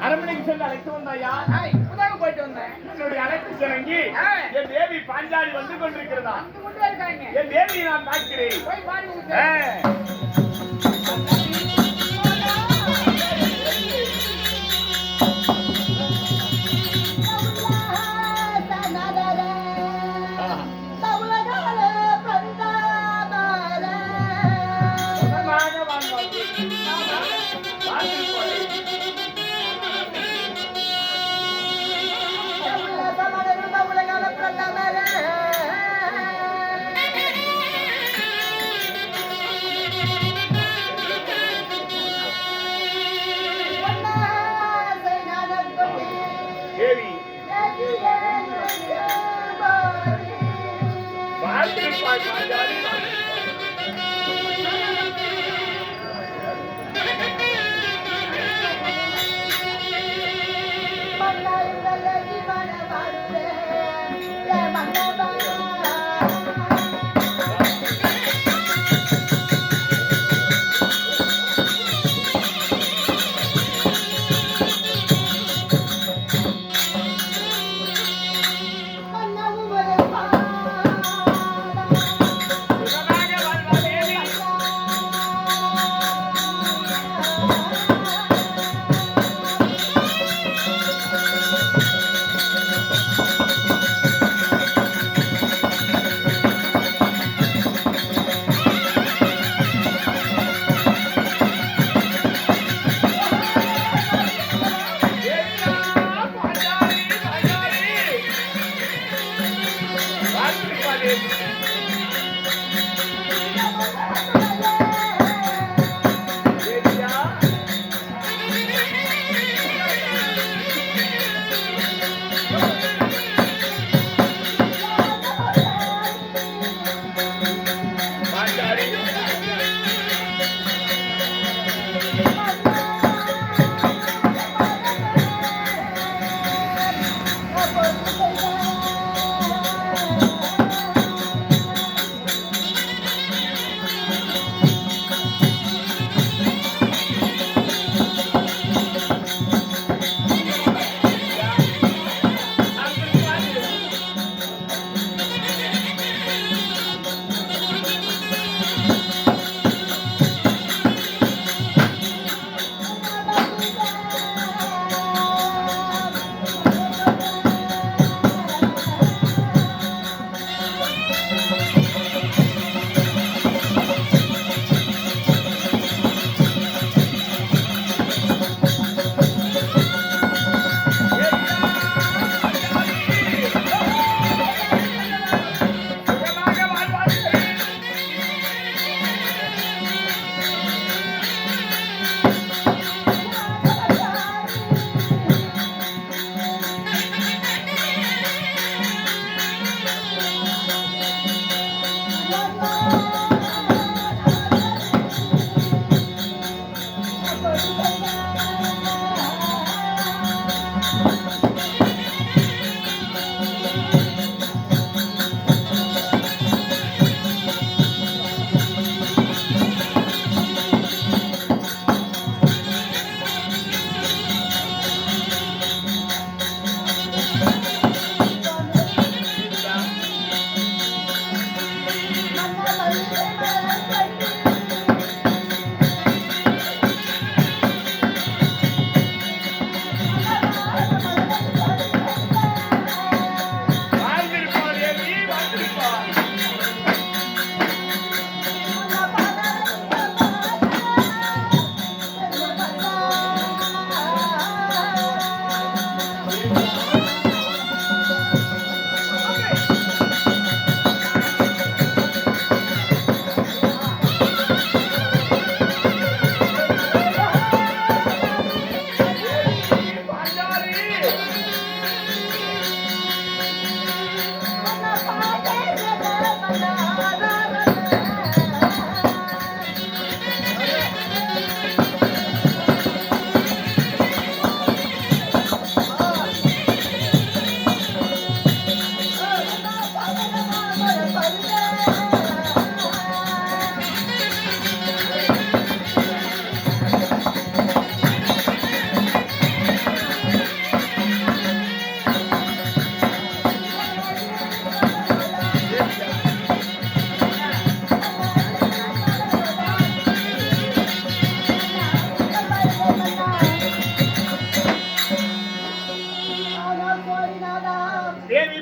அரண்மனைக்கு சென்று அழைத்து வந்தாயா? இப்பதாக போயிட்டு வந்தேன். என்னுடைய அழைப்பு சிறங்கி என் தேவி பாஞ்சாலி வந்து கொண்டிருக்கிறதா? வந்து கொண்டே இருக்காங்க. என் தேவியை நான் பார்க்கிறேன். போய் பாருங்க.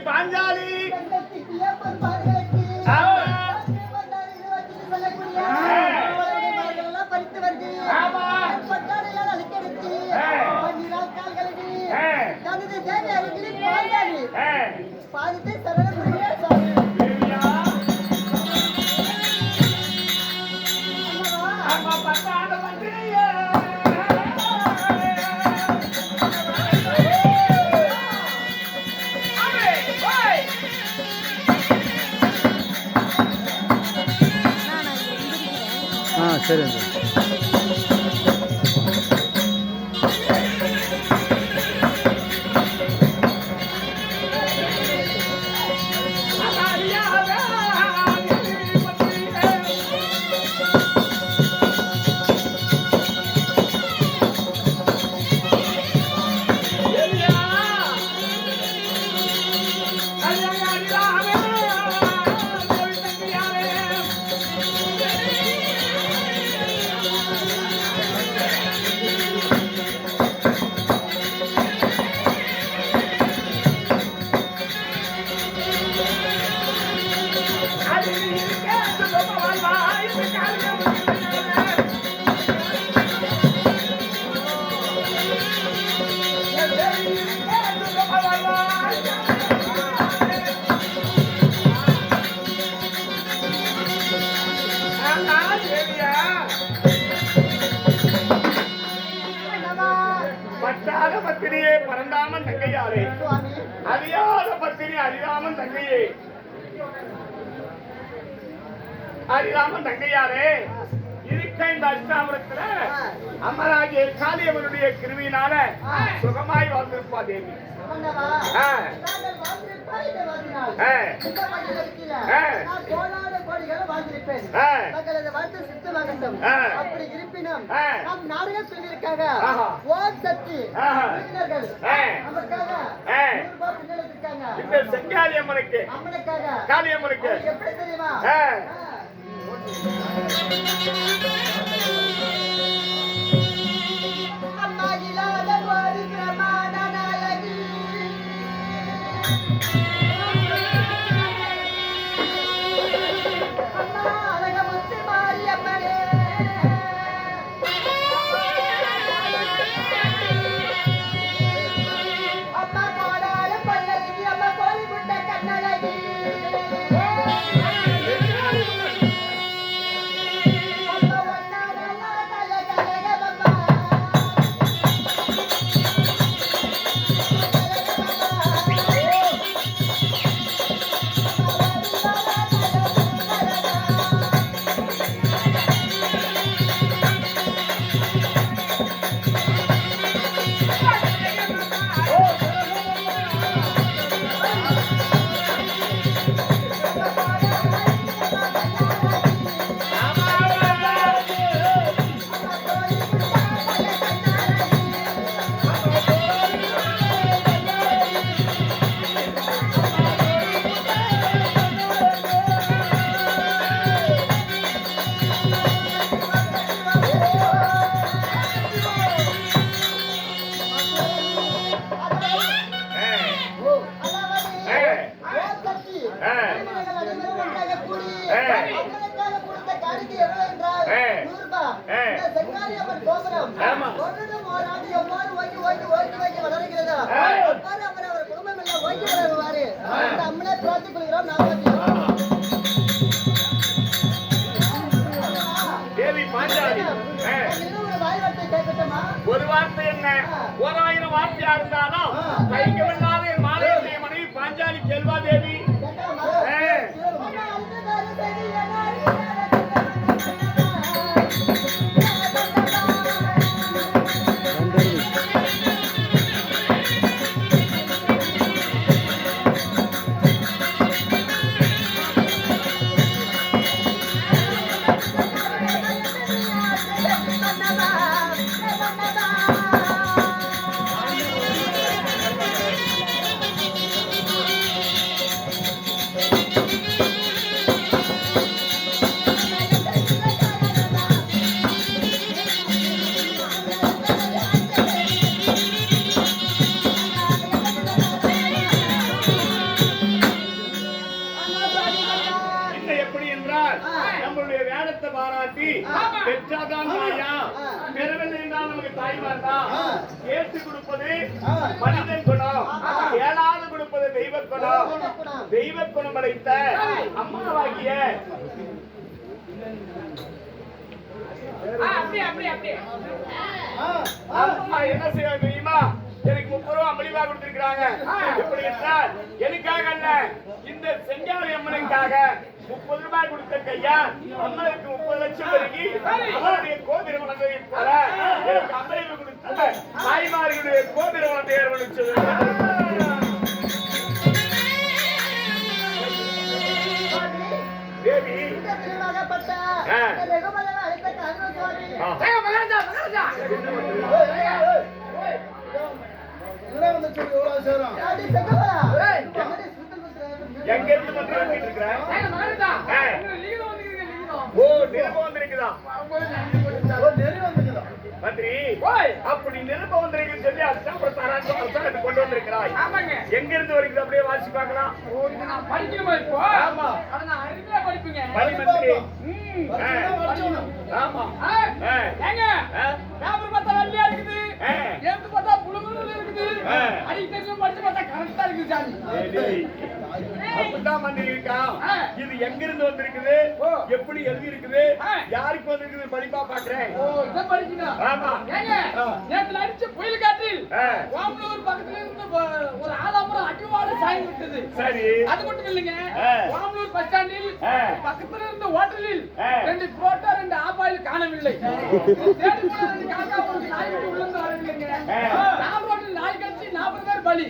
பாஞ்சாலி பாதித்து சரண சாமி சரி பட்டாத பத்திரியே பரந்தாமன் தங்கையாரே, அறியாத பத்திரி அறிராமன் தங்கையே, அறிராமன் தங்கையாரே, இருக்க இந்த அஷ்டாபுரத்துல அம்மராகிய காளியம்மனுடைய கிருவியினால சுகமாய் வாழ்ந்திருப்பா தேவி. அப்படி இருப்பினும் நம் நாடுகள் சொல்லியிருக்காங்க ஓம் சக்தி இந்த செங்காளி அம்மனுக்கு காளியம்மனுக்கு எப்படி தெரியுமா அம்மா இல்லாத ஒரு பிரமாண நாயகி அம்மா அழகமுத்து மாரியம்மனே அம்மா கோடால பல்லக்கி அம்மா கோழி முட்டை கண்ணழகி ஒரு வார்த்தை என்ன 1000 வார்த்தையா இருந்தாலும் கைக்கவில்லாத மாலையுடைய மனைவி பாஞ்சாலி செல்வா தேவி. தான் தாயா பெறவில்லை என்றால் நமக்கு தாய்மார் தான் கேட்டு கொடுப்பது மனிதன் குணம் கேளாது கொடுப்பது தெய்வ குணம் தெய்வ குணம் அடைத்த அம்மாவாகிய அம்மா என்ன செய்ய தெரியுமா எனக்கு 30 ரூபாய் அம்பளிவா கொடுத்திருக்காங்க எப்படி என்றால் எனக்காக அல்ல இந்த செங்காலை அம்மனுக்காக 30 ரூபாய் கொடுத்த கையா அம்மனுக்கு 30 லட்சம் பெருகி அவருடைய கோதிர வளர்ந்ததை போல எனக்கு அம்பளிவு கொடுத்த தாய்மார்களுடைய கோதிர வளர்ந்து ஏற்படுத்தது தேவி இந்த திருமகப்பட்ட ரகுபதன் அழைத்த காரணம் சுவாமி மகாராஜா மகாராஜா அடி சகோதரா எங்க இருந்து வந்து வந்துட்டு இருக்கிற மகாராஜா ஆ. லிகிதம் வந்திருக்கீங்க லிகிதம் ஓ நிருபம் வந்திருக்குதா மந்திரி ஓய் அப்படி நிருபம் வந்திருக்குன்னு சொல்லி அஷ்டாபுரத்தாராட்டு கொண்டு வந்திருக்கிறாய் ஆமாங்க எங்க இருந்து வரைக்கும் அப்படியே வாசி பார்க்கலாம் ஓ இது நான் படிக்கணுமா இப்போ ஆமா. அட நான் அறிவியல படிப்பீங்க படி மந்திரி ம் ஆமா ஆ. ஆ. ஏங்க ஆ. பேப்பர் பார்த்தா வெள்ளையா இருக்குது ஆ. எழுத்து பார்த்தா புழுகுன்னு இருக்குது ஆ. அடிக்டேஷன் படிச்சு பார்த்தா கரெக்டா இருக்குது சாமி டேய், டேய். அப்படிதான் மந்திரி இருக்கா ஆ. இது எங்க இருந்து வந்திருக்குது ஓ. எப்படி எழுதி இருக்குது ஆ. யாருக்கு வந்திருக்குது படிப்பா பாக்குறேன் ஓ இத படிக்கணும் ஆமா. ஏங்க ஆ. நேத்துல அடிச்ச புயல் காற்றில் ஆ. வாமலூர் பக்கத்துல இருந்து ஒரு ஆலாமரம் அடிவாடு சாய்ந்து விட்டது சரி அது மட்டும் இல்லைங்க ஆ. வாமலூர் பஸ் ஸ்டாண்டில் ஆ. பக்கத்துல இருந்த ஹோட்டலில் ஆ. 2 புரோட்டா 2 ஆபாயில் காணவில்லை தேடி போன 2 காக்கா ஒரு நாய் விட்டு உள்ளந்து வரவில்லைங்க ஆ. நாம் ரோட்டில் நாய் கட்சி 40 பேர் பலி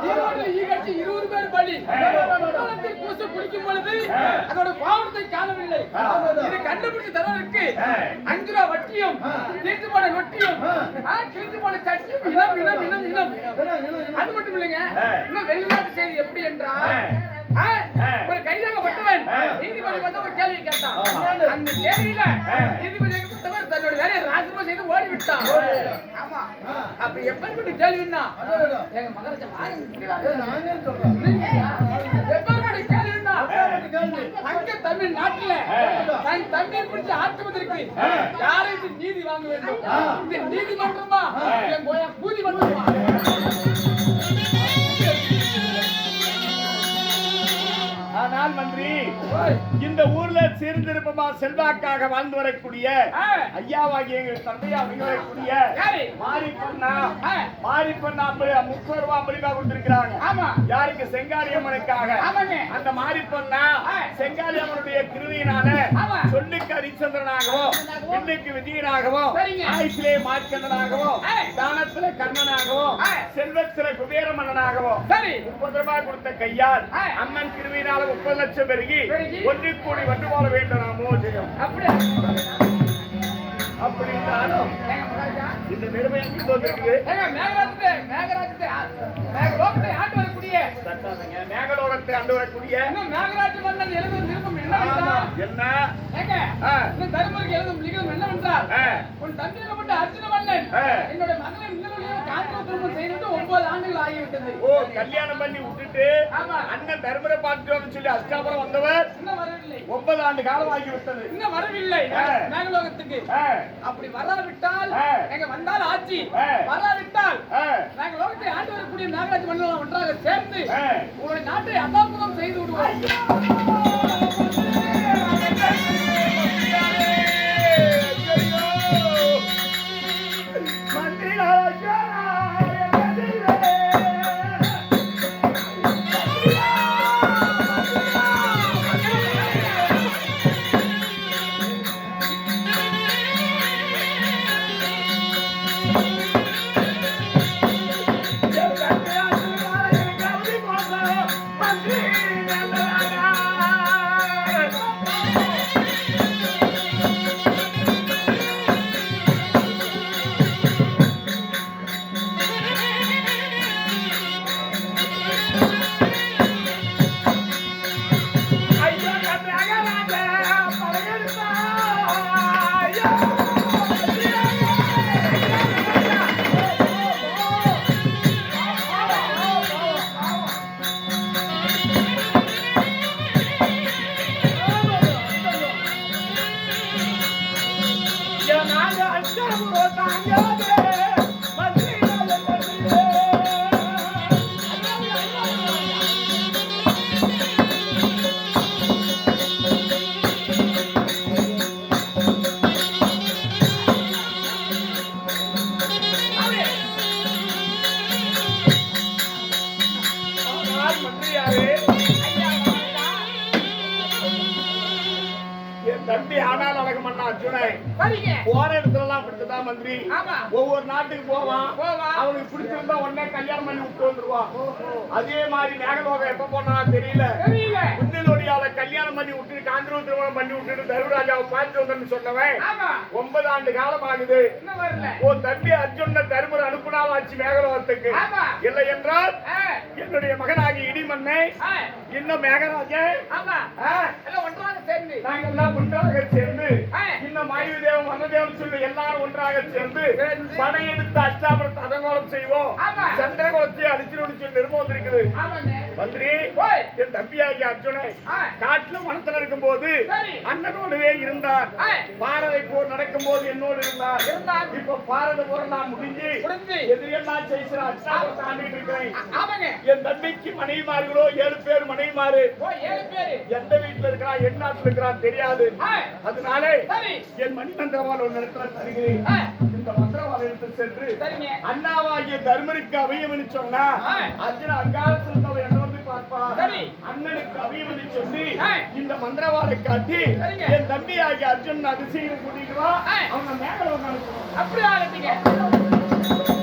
ஈரோட்டில் ஈ கட்சி 20 பேர் பலி குளத்தில் பூசு குளிக்கும் பொழுது அதோட பாவனத்தை காணவில்லை இதை கண்டுபிடிச்சு தரவதற்கு 5 ரூபாய் வட்டியும் தீர்த்து போன நொட்டியும் கிழித்து போன சட்டியும் இனம் இனம் இனம் இனம் அது மட்டும் இல்லைங்க இன்னும் வெளிநாட்டு செய்தி எப்படி என்றால் ஒரு கைதாகப்பட்டவன் நீதிபதி வந்து ஒரு கேள்வி கேட்டான் அந்த கேள்வியில நீதிபதியாகப்பட்டவர் தன்னோட வேலையை ராஜினாமா செய்து ஓடி விட்டான் ஆமா அப்படி எப்பேற்பட்ட கேள்வின்னா எங்க மகராஜா எப்பேற்பட்ட கேள்வின்னா அங்க தமிழ்நாட்டுல தன் தண்ணீர் பிடிச்சு ஆற்றுவதற்கு யாருக்கு நீதி வாங்க வேண்டும் இந்த நீதிமன்றமா என் போயா பூதி மன்றமா ஆனால் மந்திரி இந்த ஊர்ல சீர்திருப்பமா செல்வாக்காக வாழ்ந்து வரக்கூடிய ஐயாவாகிய எங்கள் தந்தையா மிக வரக்கூடிய மாரிப்பண்ணா 30 ரூபாய் அம்பளிப்பா கொடுத்திருக்கிறாங்க ஆமா யாருக்கு செங்காலி அம்மனுக்காக ஆமாங்க அந்த மாரிப்பண்ணா செங்காலி அம்மனுடைய கிருதியினால ஆமா. சொல்லுக்கு ஹரிச்சந்திரனாகவும் இன்னைக்கு விஜயனாகவும் சரிங்க. ஆயுசிலே மார்க்கண்டனாகவும் தானத்துல கண்ணனாகவும் செல்வத்தில குபேர மன்னனாகவும் சரி 30 ரூபாய் கொடுத்த கையால் அம்மன் கிருவியினால 30 லட்சம் பெருகி 1 கோடி வந்து போல வேண்டும் நாமோ ஜெயம் அப்படியே அப்படி இருந்தாலும் எங்க மகராஜா இந்த நிலைமை எங்க வந்திருக்கு ஏங்க மேகராஜத்தை மேகலோகத்தை ஆண்டு வரக்கூடிய மேகலோகத்தை ஆண்டு வரக்கூடிய இன்னும் மேகராஜ மன்னன் எழுதும் விருப்பம் என்னவென்றால் என்ன ஏங்க இன்னும் தருமருக்கு எழுதும் லிகம் என்னவென்றால் உன் தந்தையாகப்பட்ட அர்ஜுன மன்னன் என்னோட மகனை இன்னொரு காந்திர திருமணம் செய்துட்டு 9 ஆண்டுகள் ஆகிவிட்டது ஓ கல்யாணம் பண்ணி விட்டுட்டு ஆமா. அண்ணன் தர்மரை பார்த்துட்டு சொல்லி அஷ்டாபுரம் வந்தவர் இன்னும் வரவில்லை 9 ஆண்டு காலம் ஆகிவிட்டது இன்னும் வரவில்லை மேகலோகத்துக்கு அப்படி வராவிட்டால் எங்க வந்தால் ஆட்சி வராவிட்டால் நாங்கள் லோகத்தை ஆண்டு வரக்கூடிய நாகராஜ் மன்னன் ஒன்றாக சேர்ந்து உங்களுடைய நாட்டை அதாபுரம் செய்து விடுவோம் மந்திரி எப்படி ஆனால் அழகு மன்னா அர்ஜுனை சரிங்க. போற இடத்துல எல்லாம் அப்படித்தான் மந்திரி. ஆமா. ஒவ்வொரு நாட்டுக்கு போவான். போவான். அவனுக்கு பிடிச்சிருந்தா உடனே கல்யாணம் பண்ணி விட்டு வந்துருவான். அதே மாதிரி மேகலோகம் எப்ப போனா தெரியல. தெரியல. முன்னோடியால கல்யாணம் பண்ணி விட்டு காந்திரூர் திருமணம் பண்ணி விட்டு தர்மராஜாவை பார்த்து வந்தேன்னு சொன்னவன் ஆமா. 9 ஆண்டு காலம் ஆகுது. இன்னும் வரல. உன் தம்பி அர்ஜுன தர்மர் அனுப்புனாலும் ஆச்சு மேகலோகத்துக்கு. ஆமா. இல்லை என்றால் ஆ. என்னுடைய மகனாகி இடிமண்ணை ஆ. இன்னும் மேகராஜன் ஆமா. எல்லாம் ஒன்றாக சேர்ந்து நாங்கள் எல்லாம் ஒன்றாக சேர்ந்து ஆ. இன்னும் மாயுதேவன் வனதேவன் சொல்லி எல்லாரும் ஒன்றாக சேர்ந்து சேர்ந்து படையெடுத்து அஷ்டாபுரத்தை அதங்கோலம் செய்வோம். ஆமா. சந்திரகுலத்தை அடிச்சிருன்னு சொல்லி நிர்மம் வந்திருக்குது. ஆமாங்க. மந்திரி ஓய். என் தம்பியாகிய அர்ஜுனை ஆ. காட்டுல வனத்துல இருக்கும் போது சரி. அண்ணனோடவே இருந்தார். ஆ. பாரதை போர் நடக்கும் போது என்னோடு இருந்தார். இருந்தார். இப்ப பாரத போர் நான் முடிஞ்சு முடிஞ்சு. எதிரியெல்லாம் ஜெயிச்சு அஷ்டாபுரத்தை ஆண்டிட்டு இருக்கிறேன். ஆமாங்க. என் தம்பிக்கு மனைவிமார்களோ 7 பேர் மனைவிமாரு. ஓ 7 பேரு. எந்த வீட்டுல இருக்கிறான் என் நாட்டுல இருக்கிறான் தெரியாது. ஆ. அதனால சரி. என் மணிமந்திரவாள் ஒரு இடத்துல தருகிறேன். ஆ. இந்த மந்திரவாள் எடுத்து சென்று சரிங்க. அண்ணாவாகிய தர்மருக்கு அவையவனு சொன்னா ஆ. அர்ஜுன அங்காரத்தில் என்ன வந்து பார்ப்பா. சரி. அண்ணனுக்கு அவையவனு சொல்லி ஆ. இந்த மந்திரவாளை காட்டி சரிங்க. என் தம்பியாகிய அர்ஜுன் அதிசயம் கூட்டிட்டு வா. ஆ. அவங்க மேல அப்படி ஆகட்டுங்க.